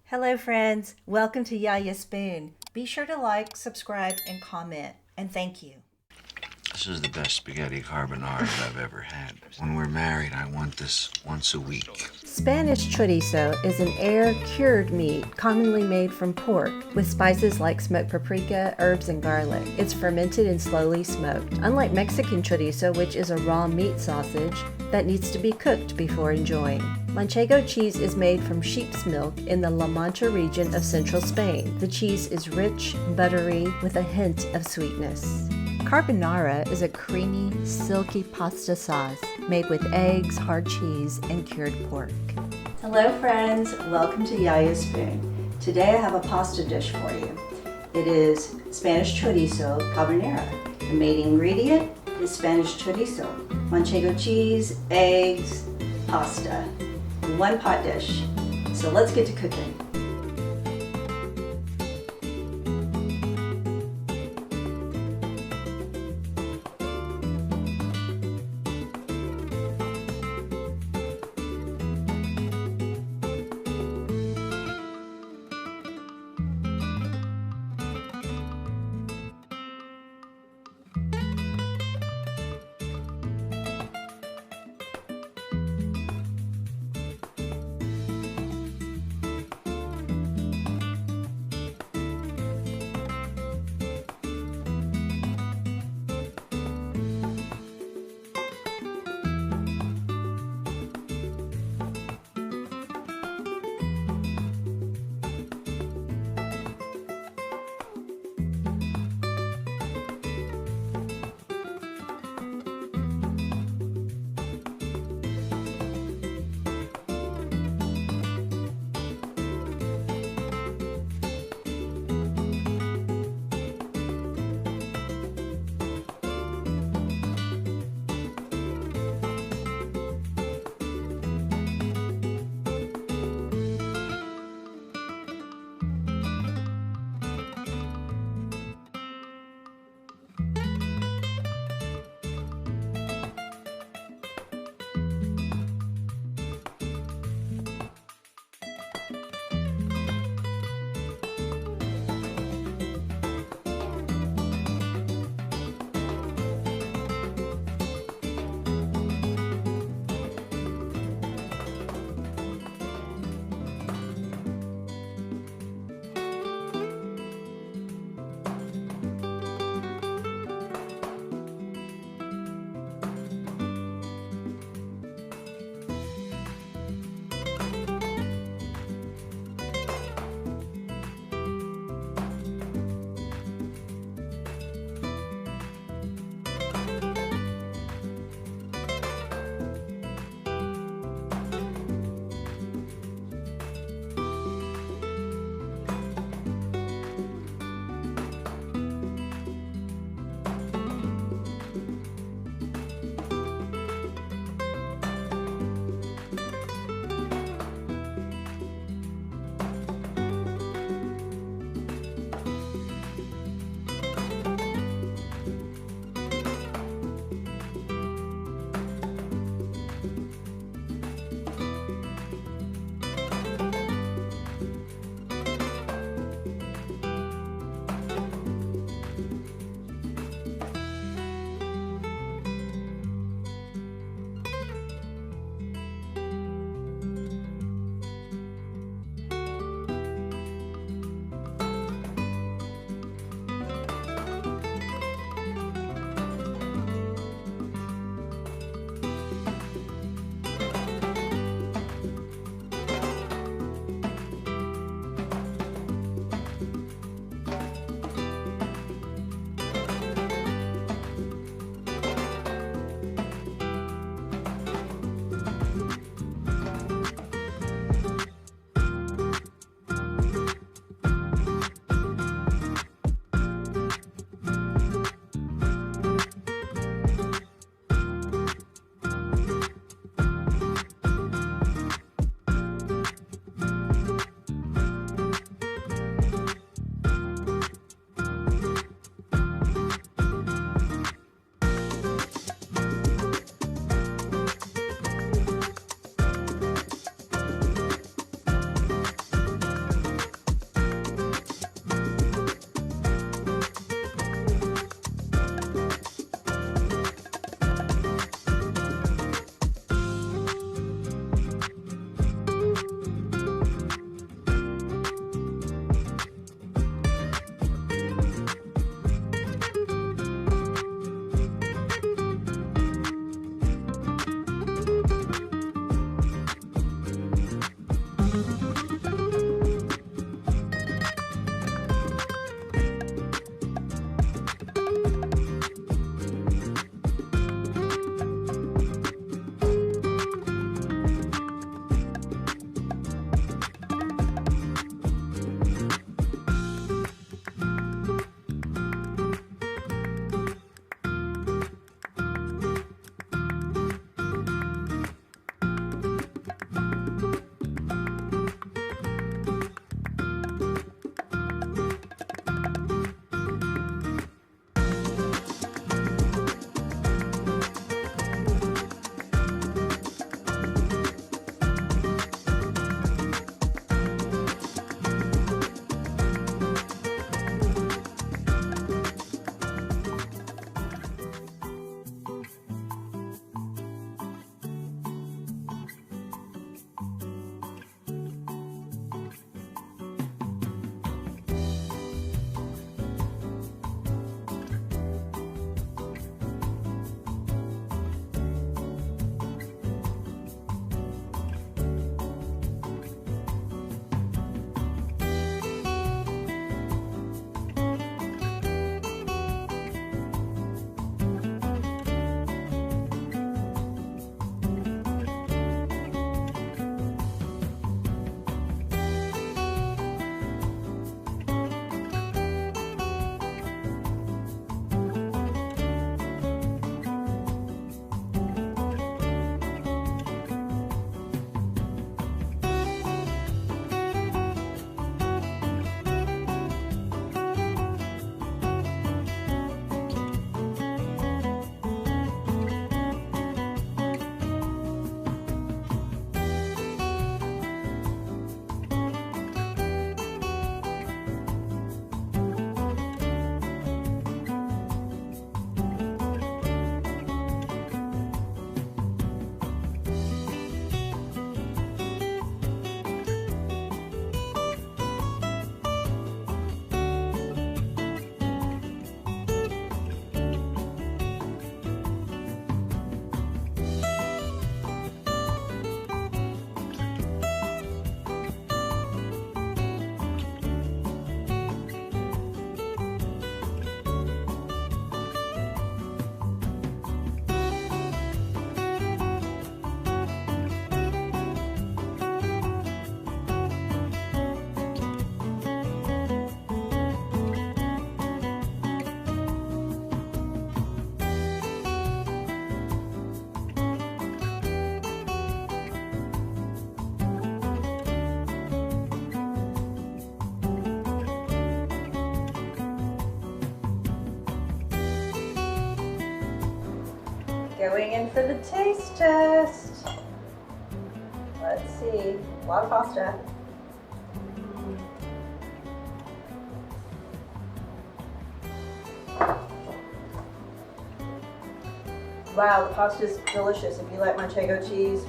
Hello friends, welcome to Yaya Spoon. Be sure to like, subscribe, and comment. And thank you. This is the best spaghetti carbonara I've ever had. When we're married, I want this once a week. Spanish chorizo is an air-cured meat commonly made from pork with spices like smoked paprika, herbs, and garlic. It's fermented and slowly smoked. Unlike Mexican chorizo, which is a raw meat sausage that needs to be cooked before enjoying. Manchego cheese is made from sheep's milk in the La Mancha region of central Spain. The cheese is rich, buttery, with a hint of sweetness. Carbonara is a creamy, silky pasta sauce made with eggs, hard cheese, and cured pork. Hello friends, welcome to Yaya Spoon. Today I have a pasta dish for you. It is Spanish Chorizo Carbonara. The main ingredient is Spanish chorizo, Manchego cheese, eggs, pasta. One pot dish. So let's get to cooking. Going in for the taste test. Let's see. A lot of pasta. Wow, the pasta's delicious. If you like Manchego cheese,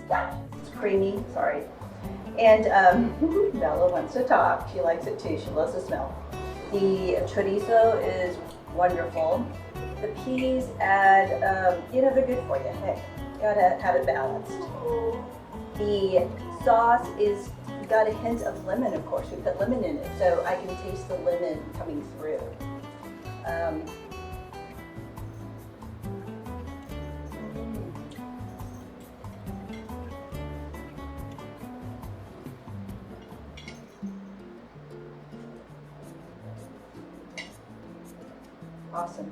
it's creamy. Sorry. And Bella wants to talk. She likes it too. She loves the smell. The chorizo is wonderful. The peas add, they're good for you. Hey, you gotta have it balanced. The sauce is got a hint of lemon, of course. We put lemon in it, so I can taste the lemon coming through. Awesome.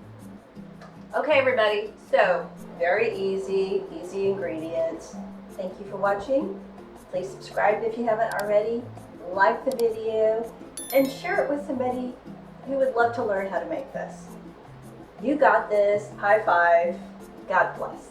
Okay, everybody, so very easy ingredients. Thank you for watching. Please subscribe if you haven't already, like the video, and share it with somebody who would love to learn how to make this. You got this. High five. God bless.